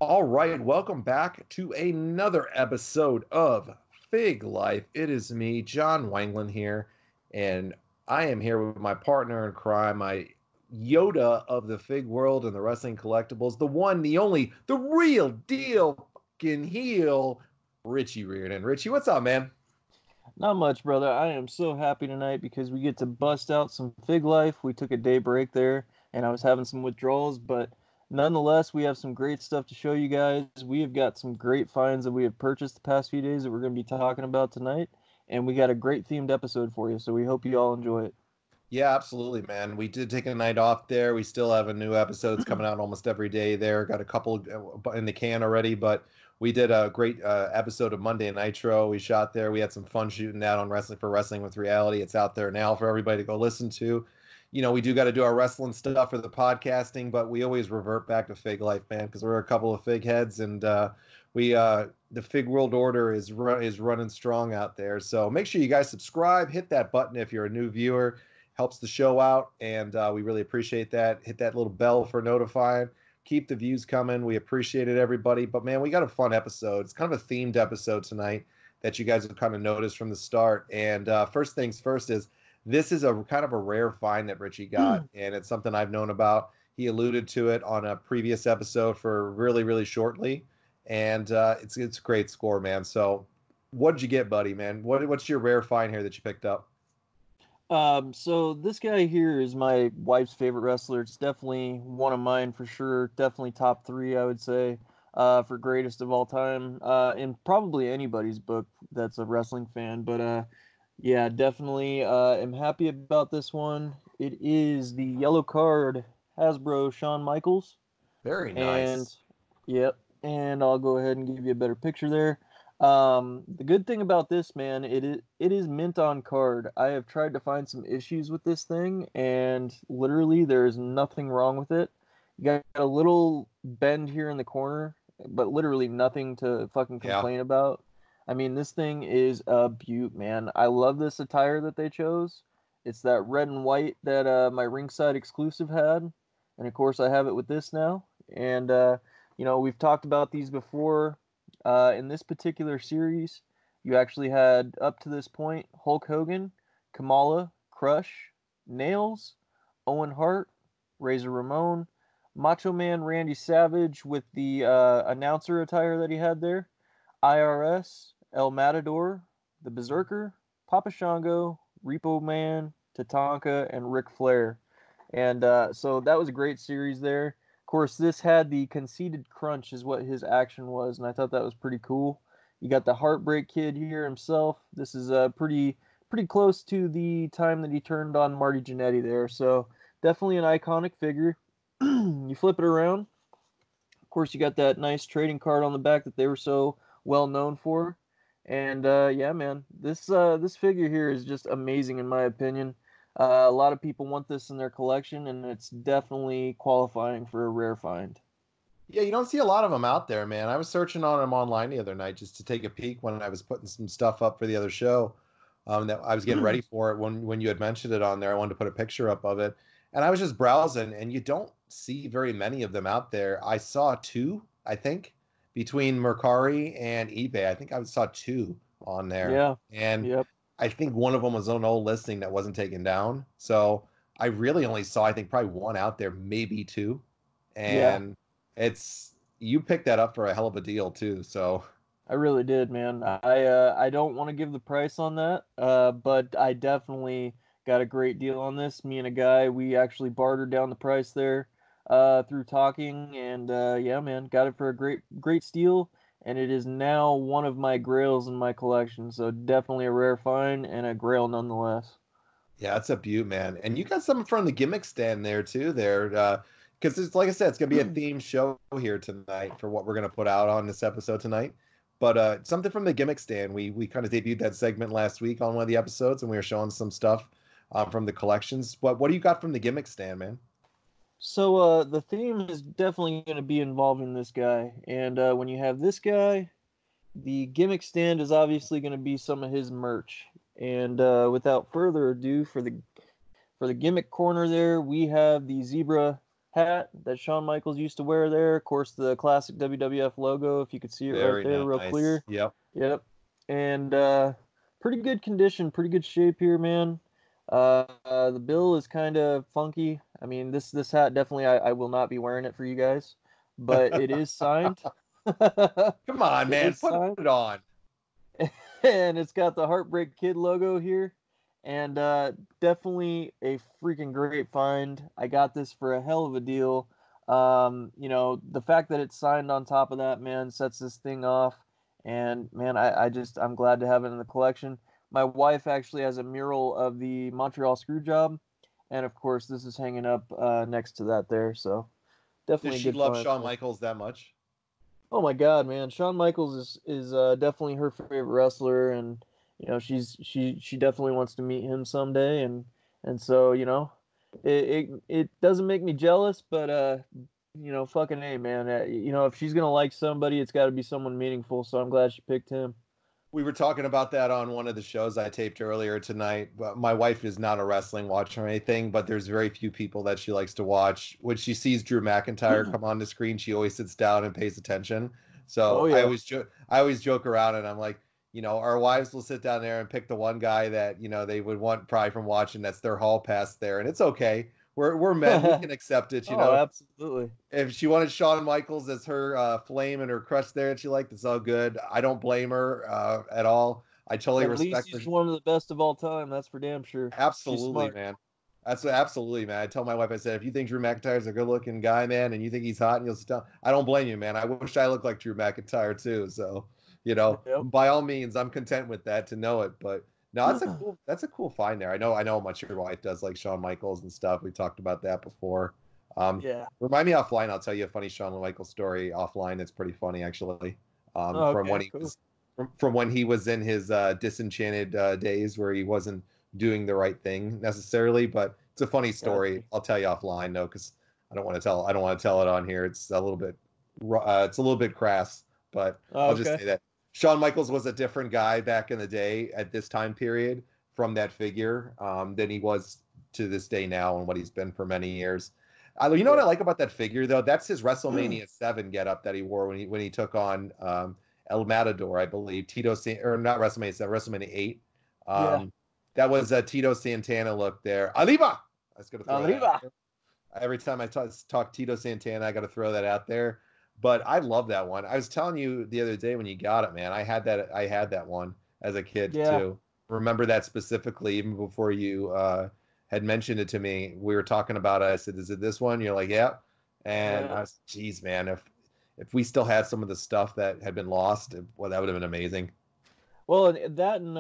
All right, welcome back to another episode of Fig Life. It is me, John Wanglin here, and I am here with my partner in crime, my Yoda of the Fig world and the wrestling collectibles, the one, the only, the real deal fucking heel, Richie Reardon. Richie, what's up, man? Not much, brother. I am so happy tonight because we get to bust out some Fig Life. We took a day break there, and I was having some withdrawals, but nonetheless, we have some great stuff to show you guys. We have got some great finds that we have purchased the past few days that we're going to be talking about tonight, and we got a great themed episode for you, so we hope you all enjoy it. Yeah, absolutely, man. We did take a night off there. We still have a new episodes coming out almost every day there. Got a couple in the can already, but we did a great episode of Monday Nitro. We shot there. We had some fun shooting that on Wrestling for Wrestling with Reality. It's out there now for everybody to go listen to. You know, we do got to do our wrestling stuff for the podcasting, but we always revert back to Fig Life, man, because we're a couple of Fig heads, and we the Fig World Order is running strong out there. So make sure you guys subscribe, hit that button if you're a new viewer. Helps the show out, and we really appreciate that. Hit that little bell for notifying. Keep the views coming. We appreciate it, everybody. But, man, we got a fun episode. It's kind of a themed episode tonight that you guys have kind of noticed from the start. And first things first is this is a kind of a rare find that Richie got, and it's something I've known about. He alluded to it on a previous episode for really, really shortly, and it's a great score, man. So what did you get, buddy, man? What's your rare find here that you picked up? So this guy here is my wife's favorite wrestler. It's definitely one of mine for sure. Definitely top three, I would say, for greatest of all time, in probably anybody's book that's a wrestling fan. But yeah, definitely, am happy about this one. It is the yellow card Hasbro Shawn Michaels, Very and nice. yep, and I'll go ahead and give you a better picture there. The good thing about this, man, it is mint on card. I have tried to find some issues with this thing, and literally there's nothing wrong with it. You got a little bend here in the corner, but literally nothing to fucking Yeah. complain about. I mean, this thing is a beaut, man. I love this attire that they chose. It's that red and white that my ringside exclusive had, and of course I have it with this now. And we've talked about these before. In this particular series, you actually had, up to this point, Hulk Hogan, Kamala, Crush, Nails, Owen Hart, Razor Ramon, Macho Man Randy Savage with the announcer attire that he had there, IRS, El Matador, the Berserker, Papa Shango, Repo Man, Tatanka, and Ric Flair. And so that was a great series there. Of course, this had the conceited crunch is what his action was, and I thought that was pretty cool. You got the Heartbreak Kid here himself. This is pretty close to the time that he turned on Marty Jannetty there, so definitely an iconic figure. You flip it around. Of course, you got that nice trading card on the back that they were so well known for. And yeah, man, this figure here is just amazing in my opinion. A lot of people want this in their collection, and it's definitely qualifying for a rare find. Yeah, you don't see a lot of them out there, man. I was searching on them online the other night just to take a peek when I was putting some stuff up for the other show. That I was getting ready for it when you had mentioned it on there. I wanted to put a picture up of it, and I was just browsing, and you don't see very many of them out there. I saw two, I think, between Mercari and eBay. I think I saw two on there, Yeah. and Yep. I think one of them was an old listing that wasn't taken down. So I really only saw, I think, probably one out there, maybe two, Yeah. and it's you picked that up for a hell of a deal too. So I really did, man. I don't want to give the price on that, but I definitely got a great deal on this. Me and a guy, we actually bartered down the price there through talking, and yeah, man, got it for a great steal, and it is now one of my grails in my collection. So definitely a rare find and a grail nonetheless. yeah, it's a beaut, man. And you got something from the gimmick stand there too, there, because it's like I said, it's gonna be a theme show here tonight for what we're gonna put out on this episode tonight. But something from the gimmick stand. We kind of debuted that segment last week on one of the episodes, and we were showing some stuff from the collections. What do you got from the gimmick stand, man? So the theme is definitely going to be involving this guy, and when you have this guy, the gimmick stand is obviously going to be some of his merch. And without further ado, for the gimmick corner there, we have the zebra hat that Shawn Michaels used to wear there. Of course, the classic WWF logo, if you could see it right Very there, real nice. clear. Yep. Yep. And pretty good condition, pretty good shape here, man. The bill is kind of funky. I mean, this hat definitely, I will not be wearing it for you guys, but it is signed. Come on, It man. is Put signed. it on. And it's got the Heartbreak Kid logo here. And definitely a freaking great find. I got this for a hell of a deal. The fact that it's signed on top of that, man, sets this thing off. And man, I'm glad to have it in the collection. My wife actually has a mural of the Montreal Screwjob, and of course, this is hanging up next to that there. So Does definitely a she good love find Shawn there. Michaels that much? Oh my God, man! Shawn Michaels is definitely her favorite wrestler, and she definitely wants to meet him someday, and so it doesn't make me jealous, but fucking A, man. If she's gonna like somebody, it's got to be someone meaningful. So I'm glad she picked him. We were talking about that on one of the shows I taped earlier tonight. But my wife is not a wrestling watcher or anything, but there's very few people that she likes to watch. When she sees Drew McIntyre come on the screen, she always sits down and pays attention. Oh So yeah. I always joke around, and I'm like, our wives will sit down there and pick the one guy that they would want probably from watching. That's their hall pass there, and it's okay. We're men, we can accept it. Oh, absolutely. If she wanted Shawn Michaels as her flame and her crush there, and she liked, it's all good. I don't blame her at all. I totally At least respect her. he's one of the best of all time. That's for damn sure. She's Absolutely, smart. man. That's absolutely, man. I tell my wife, I said, if you think Drew McIntyre's a good-looking guy, man, and you think he's hot, and you'll sit down, I don't blame you, man. I wish I looked like Drew McIntyre too. So, Yep. by all means, I'm content with that to know it. But no, that's a cool find there. I know how much your wife does like Shawn Michaels and stuff. We talked about that before. Yeah. Remind me offline. I'll tell you a funny Shawn Michaels story offline. It's pretty funny actually. Oh, From when okay. he Cool. was from when he was in his disenchanted days where he wasn't doing the right thing necessarily. But it's a funny story. Gotcha. I'll tell you offline though, because I don't want to tell it on here. It's a little bit it's a little bit crass. But Oh, I'll just okay. say that Shawn Michaels was a different guy back in the day at this time period from that figure than he was to this day now and what he's been for many years. You know what I Yeah. like about that figure though? That's his WrestleMania 7 getup that he wore when he took on El Matador, I believe. Or not WrestleMania 7, WrestleMania 8. Yeah. That was a Tito Santana look there. Arriba! I was gonna throw that out Arriba. there. Every time I talk Tito Santana, I got to throw that out there. But I love that one. I was telling you the other day when you got it, man. I had that one as a kid Yeah. too. Remember that specifically, even before you had mentioned it to me. We were talking about it. I said, "Is it this one?" You're like, "Yeah." And I Yeah. was, "Geez, man, if we still had some of the stuff that had been lost, well, that would have been amazing." Well, and that and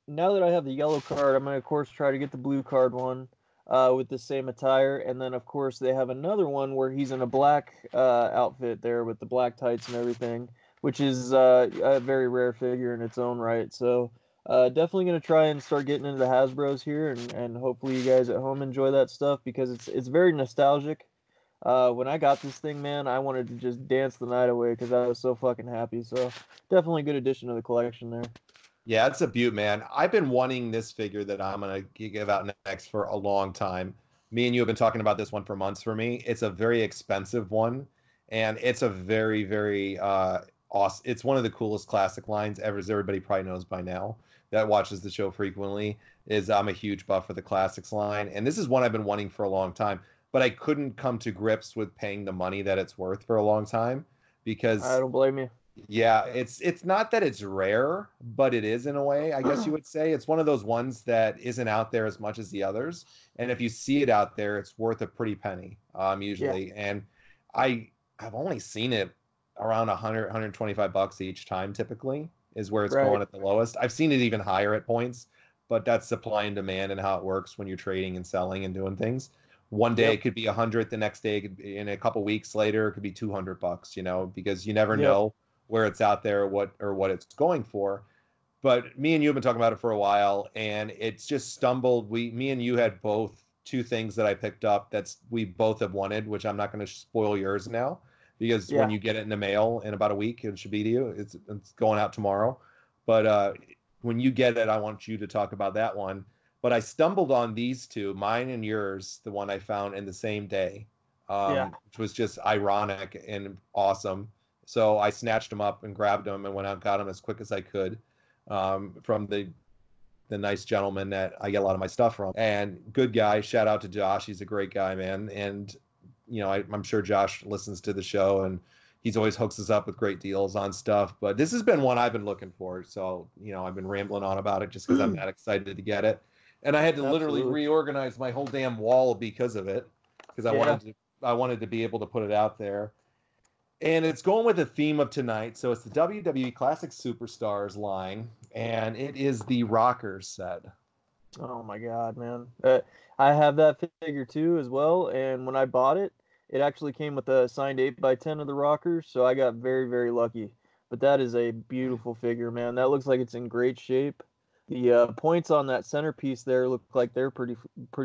now that I have the yellow card, I'm gonna of course try to get the blue card one with the same attire, and then of course they have another one where he's in a black outfit there with the black tights and everything, which is a very rare figure in its own right. So definitely gonna try and start getting into the Hasbro's here, and hopefully you guys at home enjoy that stuff because it's very nostalgic. When I got this thing, man, I wanted to just dance the night away because I was so fucking happy. So definitely a good addition to the collection there. Yeah, it's a beaut, man. I've been wanting this figure that I'm gonna give out next for a long time. Me and you have been talking about this one for months for me. It's a very expensive one, and it's a very, very awesome. It's one of the coolest classic lines ever, as everybody probably knows by now that watches the show frequently. Is I'm a huge buff for the classics line, and this is one I've been wanting for a long time, but I couldn't come to grips with paying the money that it's worth for a long time I because don't blame you. yeah, it's not that it's rare, but it is in a way, I guess you would say. It's one of those ones that isn't out there as much as the others. And if you see it out there, it's worth a pretty penny, Yeah. usually. And I've only seen it around 100, $125 each time typically is where it's Right. going at the lowest. I've seen it even higher at points, but that's supply and demand and how it works when you're trading and selling and doing things. One day Yep. it could be 100, the next day it could be, in a couple weeks later it could be $200, because you never Yep. know where it's out there, what it's going for. But me and you have been talking about it for a while, and it's just stumbled. Me and you had both two things that I picked up that's we both have wanted, which I'm not going to spoil yours now because when Yeah. you get it in the mail in about a week, it should be to you. It's going out tomorrow, but when you get it, I want you to talk about that one. But I stumbled on these two, mine and yours, the one I found in the same day. Yeah. which was just ironic and awesome. So I snatched him up and grabbed him and went out and got him as quick as I could, from the nice gentleman that I get a lot of my stuff from. And good guy. Shout out to Josh. He's a great guy, man. And I'm sure Josh listens to the show, and he's always hooks us up with great deals on stuff. But this has been one I've been looking for. So, I've been rambling on about it just because I'm that excited to get it. And I had to literally Absolutely. reorganize my whole damn wall because of it, because I wanted to be able to put it out there. And it's going with the theme of tonight. So it's the WWE Classic Superstars line, and it is the Rockers set. Oh my God, man. I have that figure too as well. And when I bought it, it actually came with a signed 8x10 of the Rockers. So I got very, very lucky. But that is a beautiful figure, man. That looks like it's in great shape. The points on that centerpiece there look like they're pretty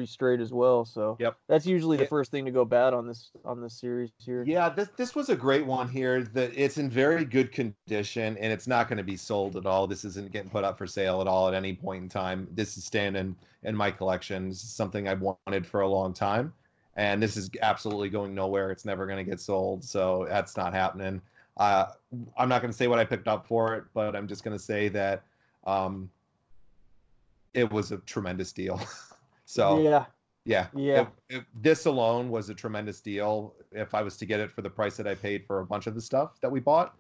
straight as well. So Yep. that's usually the first thing to go bad on this series here. Yeah, this was a great one here. That it's in very good condition, and it's not going to be sold at all. This isn't getting put up for sale at all at any point in time. This is staying in my collection. This is something I've wanted for a long time, and this is absolutely going nowhere. It's never going to get sold, so that's not happening. I'm not going to say what I picked up for it, but I'm just going to say that it was a tremendous deal. So yeah. This alone was a tremendous deal. If I was to get it for the price that I paid for a bunch of the stuff that we bought,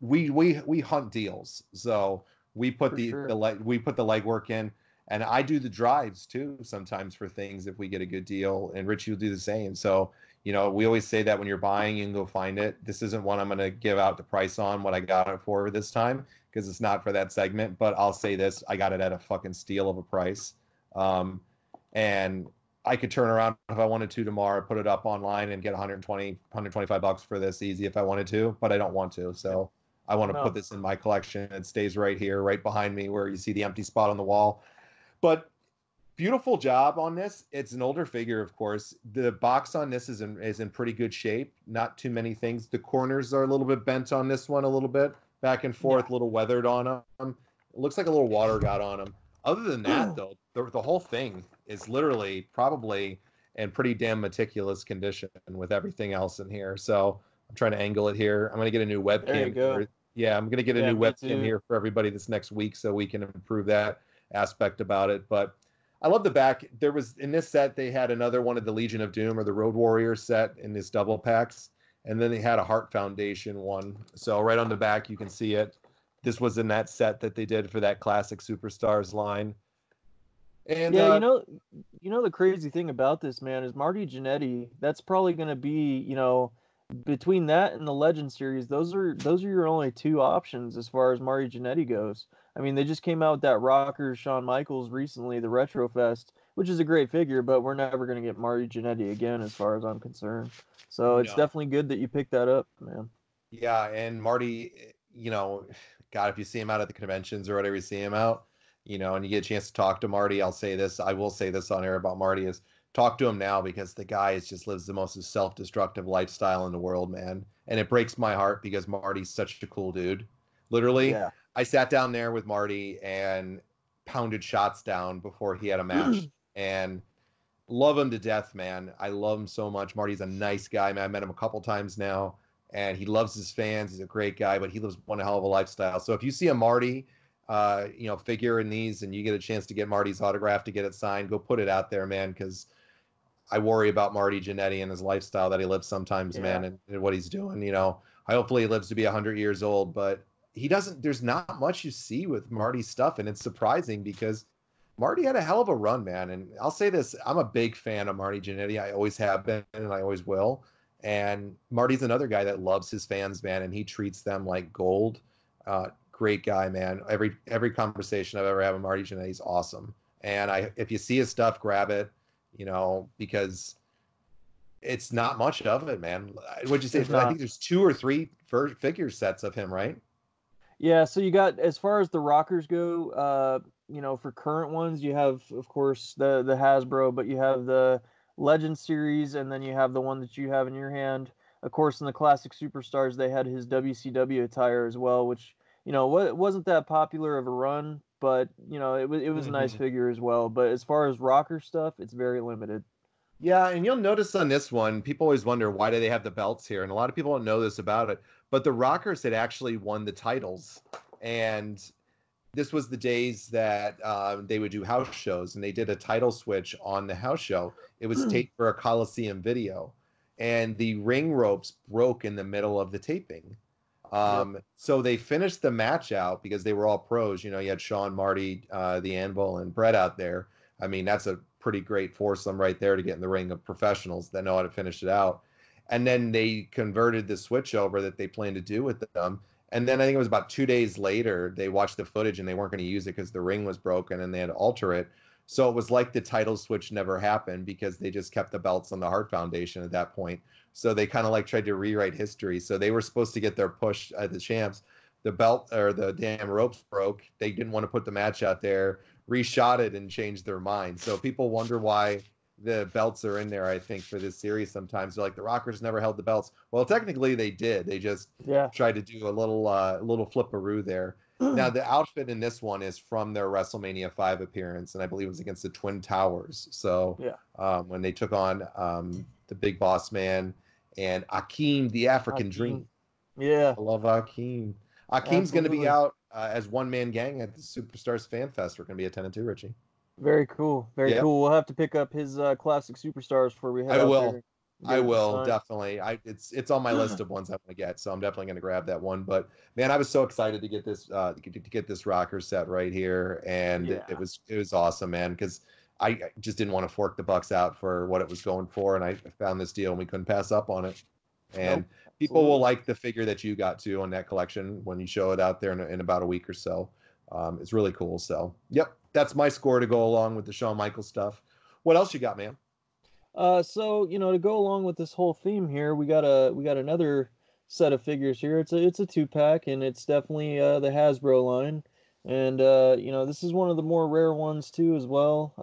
we hunt deals, so we put we put the legwork in, and I do the drives too sometimes for things if we get a good deal, and Richie will do the same. So we always say that when you're buying, you can go find it. This isn't one I'm going to give out the price on what I got it for this time, because it's not for that segment. But I'll say this: I got it at a fucking steal of a price, and I could turn around if I wanted to tomorrow, put it up online, and get 120, 125 bucks for this easy if I wanted to. But I don't want to, so I want to put this in my collection. It stays right here, right behind me, where you see the empty spot on the wall. But beautiful job on this. It's an older figure, of course. The box on this is in pretty good shape. Not too many things. The corners are a little bit bent on this one, a little bit back and forth, a little weathered on them. It looks like a little water got on them. Other than that, though, the whole thing is literally probably in pretty damn meticulous condition with everything else in here. So I'm trying to angle it here. I'm going to get a new webcam. There you go. Yeah, I'm going to get a new webcam here for everybody this next week so we can improve that aspect about it. But I love the back. There was, in this set, they had another one of the Legion of Doom or the Road Warrior set in this double packs. And then they had a Heart Foundation one. So right on the back, you can see it. This was in that set that they did for that Classic Superstars line. And yeah, the crazy thing about this, man, is Marty Jannetty. That's probably going to be, between that and the Legend series, those are your only two options as far as Marty Jannetty goes. I mean, they just came out with that Rockers Shawn Michaels recently, the Retro Fest, which is a great figure, but we're never going to get Marty Jannetty again as far as I'm concerned. So it's definitely good that you picked that up, man. Yeah, and Marty, God, if you see him out at the conventions or whatever, you see him out, and you get a chance to talk to Marty, I will say this on air about Marty is talk to him now, because the guy just lives the most self-destructive lifestyle in the world, man. And it breaks my heart because Marty's such a cool dude. Literally, I sat down there with Marty and pounded shots down before he had a match and love him to death, man. I love him so much. Marty's a nice guy, man. I met him a couple times now, and he loves his fans. He's a great guy, but he lives one hell of a lifestyle. So if you see a Marty figure in these and you get a chance to get Marty's autograph, to get it signed, go put it out there, man, because I worry about Marty Jannetty and his lifestyle that he lives sometimes, man, and what he's doing. Hopefully he lives to be 100 years old, but he doesn't. There's not much you see with Marty's stuff, and it's surprising because Marty had a hell of a run, man. And I'll say this, I'm a big fan of Marty Jannetty. I always have been, and I always will. And Marty's another guy that loves his fans, man, and he treats them like gold. Great guy, man. Every conversation I've ever had with Marty Jannetty is awesome. And if you see his stuff, grab it, because it's not much of it, man. What'd you say? I think there's 2 or 3 figure sets of him, right? Yeah, so you got, as far as the Rockers go, for current ones, you have, of course, the Hasbro, but you have the Legend series, and then you have the one that you have in your hand. Of course, in the Classic Superstars, they had his WCW attire as well, which, wasn't that popular of a run, but it was a nice figure as well. But as far as rocker stuff, it's very limited. Yeah, and you'll notice on this one, people always wonder why do they have the belts here, and a lot of people don't know this about it. But the Rockers had actually won the titles, and this was the days that they would do house shows, and they did a title switch on the house show. It was taped for a Coliseum video, and the ring ropes broke in the middle of the taping. Yep. So they finished the match out because they were all pros. You had Shawn, Marty, the Anvil, and Brett out there. I mean, that's a pretty great foursome right there to get in the ring of professionals that know how to finish it out. And then they converted the switch over that they planned to do with them. And then I think it was about 2 days later, they watched the footage and they weren't going to use it because the ring was broken and they had to alter it. So it was like the title switch never happened because they just kept the belts on the Hart Foundation at that point. So they kind of like tried to rewrite history. So they were supposed to get their push at the champs. The belt or the damn ropes broke. They didn't want to put the match out there, reshot it, and changed their mind. So people wonder why the belts are in there, I think, for this series sometimes. They're like, the Rockers never held the belts. Well, technically they did. They just tried to do a little flipperoo there. Now, the outfit in this one is from their WrestleMania 5 appearance, and I believe it was against the Twin Towers. So when they took on the Big Boss Man and Akeem, the African Dream. Yeah. I love Akeem. Akeem's going to be out as one-man gang at the Superstars Fan Fest. We're going to be attending too, Richie. Very cool. Very cool. We'll have to pick up his classic superstars before we head out there. I will definitely. It's on my list of ones I want to get, so I'm definitely going to grab that one. But man, I was so excited to get this to get this rocker set right here, and it was awesome, man. Because I just didn't want to fork the bucks out for what it was going for, and I found this deal and we couldn't pass up on it. And people will like the figure that you got to on that collection when you show it out there in about a week or so. It's really cool. So, yep, that's my score to go along with the Shawn Michaels stuff. What else you got, man? So to go along with this whole theme here, we got another set of figures here. It's a 2-pack, and it's definitely the Hasbro line, and this is one of the more rare ones too as well.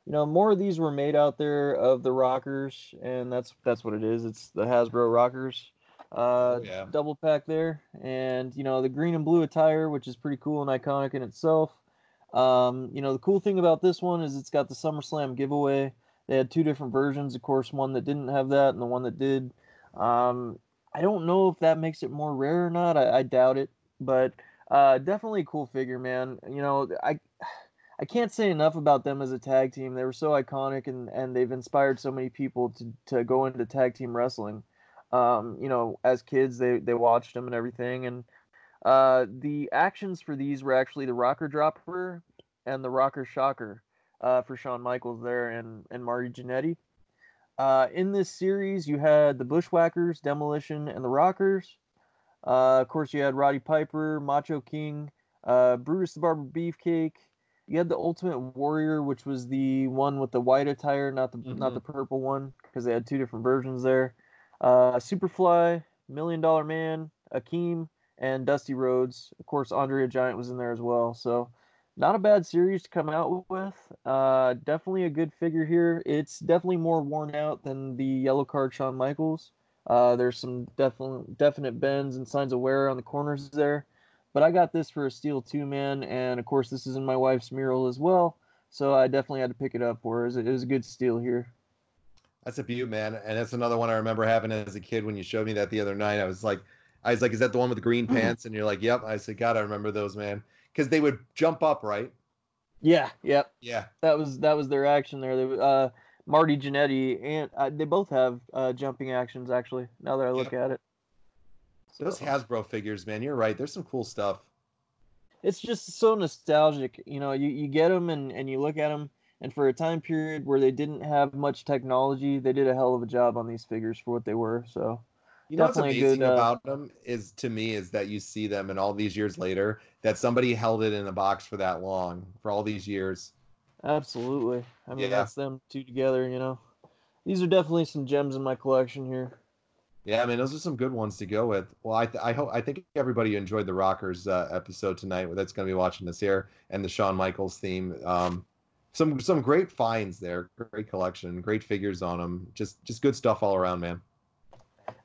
More of these were made out there of the Rockers, and that's what it is. It's the Hasbro Rockers. Double pack there, and the green and blue attire, which is pretty cool and iconic in itself. The cool thing about this one is it's got the SummerSlam giveaway. They had 2 different versions, of course, one that didn't have that and the one that did. I don't know if that makes it more rare or not. I doubt it, but definitely a cool figure, man. I can't say enough about them as a tag team. They were so iconic, and they've inspired so many people to go into tag team wrestling. As kids, they watched them and everything, and the actions for these were actually the Rocker Dropper and the Rocker Shocker for Shawn Michaels there and Marty Jannetty. In this series, you had the Bushwhackers, Demolition, and the Rockers. Of course, you had Roddy Piper, Macho King, Brutus the Barber Beefcake. You had the Ultimate Warrior, which was the one with the white attire, not the purple one, because they had 2 different versions there. Superfly, $1 Million Man, Akeem, and Dusty Rhodes. Of course, Andre the Giant was in there as well. So, not a bad series to come out with. Definitely a good figure here. It's definitely more worn out than the yellow card Shawn Michaels. There's some definite bends and signs of wear on the corners there. But I got this for a steal too, man. And of course, this is in my wife's mural as well. So I definitely had to pick it up for her. It was a good steal here. That's a beaut, man. And that's another one I remember having as a kid when you showed me that the other night. I was like, is that the one with the green pants? And you're like, yep. I said, God, I remember those, man. Because they would jump up, right? Yeah, yep. Yeah. That was their action there. They Marty Jannetty, and they both have jumping actions, actually, now that I look at it. So, those Hasbro figures, man, you're right. There's some cool stuff. It's just so nostalgic. You get them and you look at them, and for a time period where they didn't have much technology, they did a hell of a job on these figures for what they were. So, what's amazing about them is that you see them, and all these years later, that somebody held it in a box for that long, for all these years. Absolutely. I mean, that's them 2 together. These are definitely some gems in my collection here. Yeah, I mean, those are some good ones to go with. Well, I think everybody enjoyed the Rockers episode tonight. That's going to be watching this here, and the Shawn Michaels theme. Some great finds there, great collection, great figures on them. Just good stuff all around, man.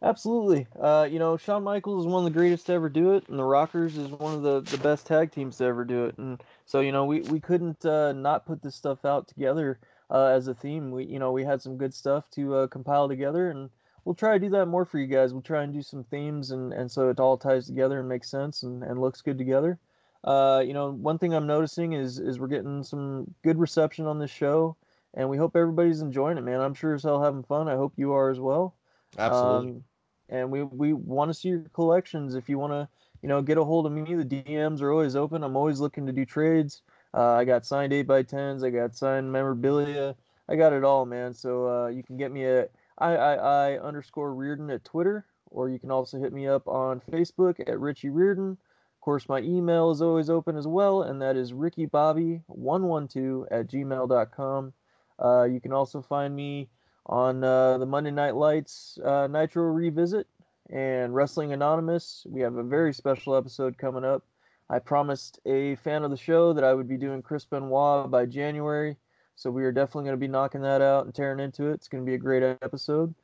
Absolutely. Shawn Michaels is one of the greatest to ever do it, and the Rockers is one of the best tag teams to ever do it. And so, we couldn't not put this stuff out together as a theme. We had some good stuff to compile together, and we'll try to do that more for you guys. We'll try and do some themes, and so it all ties together and makes sense and looks good together. One thing I'm noticing is we're getting some good reception on this show, and we hope everybody's enjoying it, man. I'm sure as hell having fun. I hope you are as well. Absolutely. Um, and we want to see your collections. If you want to, get a hold of me, the DMs are always open. I'm always looking to do trades. I got signed 8x10s. I got signed memorabilia. I got it all, man. So you can get me at I_Reardon at Twitter, or you can also hit me up on Facebook at Richie Reardon. Of course, my email is always open as well, and that is rickybobby112@gmail.com. You can also find me on the Monday Night Lights Nitro Revisit and Wrestling Anonymous. We have a very special episode coming up. I promised a fan of the show that I would be doing Chris Benoit by January, so we are definitely going to be knocking that out and tearing into it. It's going to be a great episode.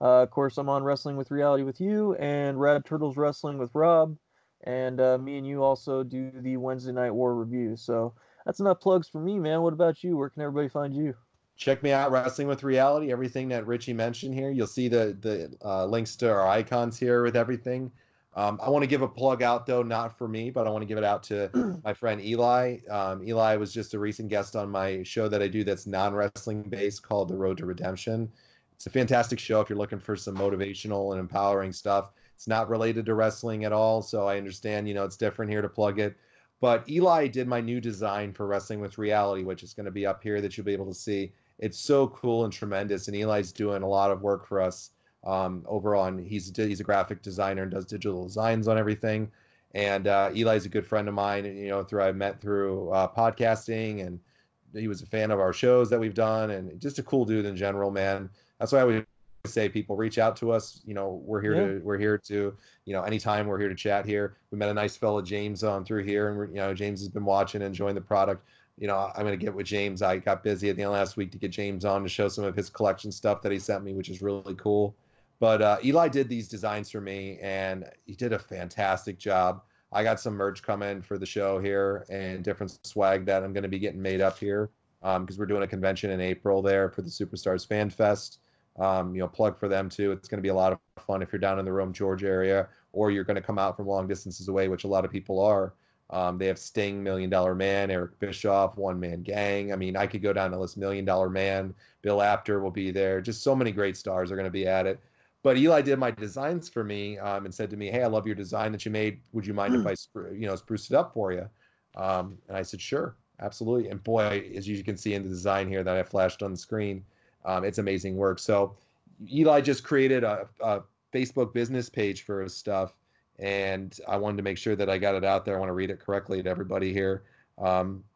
Of course, I'm on Wrestling with Reality with you and Rad Turtles Wrestling with Rob, and me and you also do the Wednesday Night War review. So that's enough plugs for me, man. What about you? Where can everybody find you? Check me out, Wrestling with Reality. Everything that Richie mentioned here, you'll see the links to our icons here with everything. I want to give a plug out though, not for me, but I want to give it out to my friend Eli. Eli was just a recent guest on my show that I do that's non-wrestling based called The Road to Redemption. It's a fantastic show if you're looking for some motivational and empowering stuff. It's not related to wrestling at all, so I understand, it's different here to plug it. But Eli did my new design for Wrestling with Reality, which is going to be up here that you'll be able to see. It's so cool and tremendous, and Eli's doing a lot of work for us over on. He's a graphic designer and does digital designs on everything. And Eli's a good friend of mine. Through I met through podcasting, and he was a fan of our shows that we've done, and just a cool dude in general, man. That's why I always say people reach out to us. We're here to anytime we're here to chat here. We met a nice fella James on through here, and James has been watching and enjoying the product. I'm going to get with James. I got busy at the end of last week to get James on to show some of his collection stuff that he sent me, which is really cool. But Eli did these designs for me, and he did a fantastic job. I got some merch coming for the show here and different swag that I'm going to be getting made up here because we're doing a convention in April there for the Superstars Fan Fest. Plug for them too. It's going to be a lot of fun if you're down in the Rome, Georgia area, or you're going to come out from long distances away, which a lot of people are. They have Sting, Million Dollar Man, Eric Bischoff, One Man Gang. I mean, I could go down the list. Million Dollar Man, Bill Apter will be there. Just so many great stars are going to be at it. But Eli did my designs for me and said to me, "Hey, I love your design that you made. Would you mind if I, spruce it up for you?" And I said, "Sure, absolutely." And boy, as you can see in the design here that I flashed on the screen, it's amazing work. So Eli just created a Facebook business page for his stuff, and I wanted to make sure that I got it out there. I want to read it correctly to everybody here,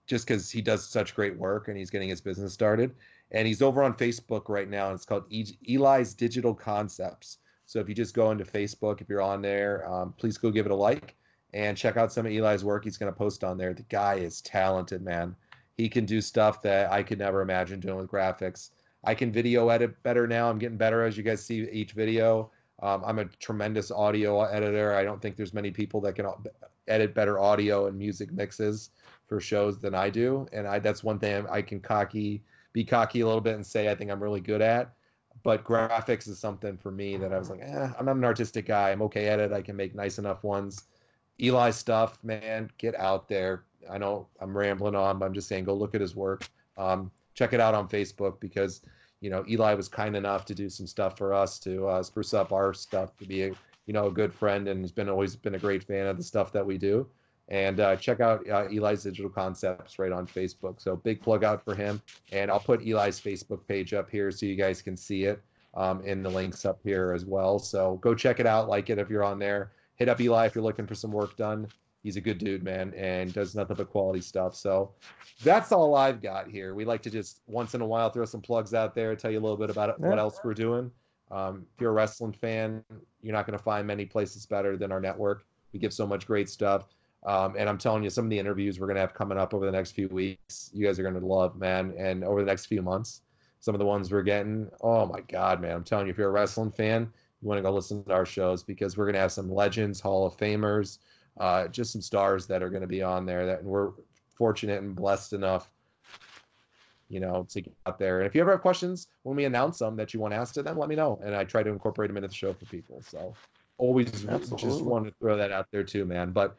just because he does such great work and he's getting his business started. And he's over on Facebook right now, and it's called Eli's Digital Concepts. So if you just go into Facebook, if you're on there, please go give it a like and check out some of Eli's work. He's going to post on there. The guy is talented, man. He can do stuff that I could never imagine doing with graphics. I can video edit better now. I'm getting better as you guys see each video. I'm a tremendous audio editor. I don't think there's many people that can edit better audio and music mixes for shows than I do. And that's one thing I can be cocky a little bit and say I think I'm really good at. But graphics is something for me that I was like, I'm not an artistic guy. I'm okay at it. I can make nice enough ones. Eli stuff, man, get out there. I know I'm rambling on, but I'm just saying go look at his work. Check it out on Facebook because Eli was kind enough to do some stuff for us to spruce up our stuff, to be a good friend, and he's always been a great fan of the stuff that we do. And check out Eli's Digital Concepts right on Facebook. So big plug out for him. And I'll put Eli's Facebook page up here so you guys can see it in the links up here as well. So go check it out, like it if you're on there. Hit up Eli if you're looking for some work done. He's a good dude, man, and does nothing but quality stuff. So that's all I've got here. We like to just once in a while throw some plugs out there, tell you a little bit about it, what else we're doing. If you're a wrestling fan, you're not going to find many places better than our network. We give so much great stuff. And I'm telling you, some of the interviews we're going to have coming up over the next few weeks, you guys are going to love, man. And over the next few months, some of the ones we're getting, oh my God, man. I'm telling you, if you're a wrestling fan, you want to go listen to our shows, because we're going to have some legends, Hall of Famers, just some stars that are going to be on there, that we're fortunate and blessed enough, to get out there. And if you ever have questions when we announce them that you want to ask to them, let me know. And I try to incorporate them into the show for people. So always just want to throw that out there too, man. But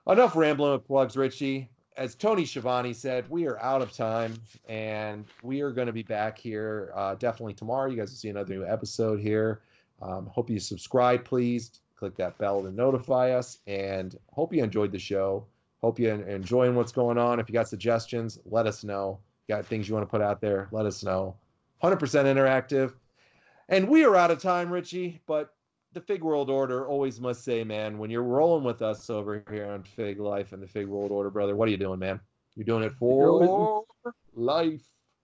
enough rambling with plugs, Richie. As Tony Schiavone said, we are out of time, and we are going to be back here definitely tomorrow. You guys will see another new episode here. Hope you subscribe, please. Click that bell to notify us, and hope you enjoyed the show. Hope you're enjoying what's going on. If you got suggestions, let us know. Got things you want to put out there, let us know. 100% interactive. And we are out of time, Richie, but the Fig World Order always must say, man, when you're rolling with us over here on Fig Life and the Fig World Order, brother, what are you doing, man? You're doing it for life.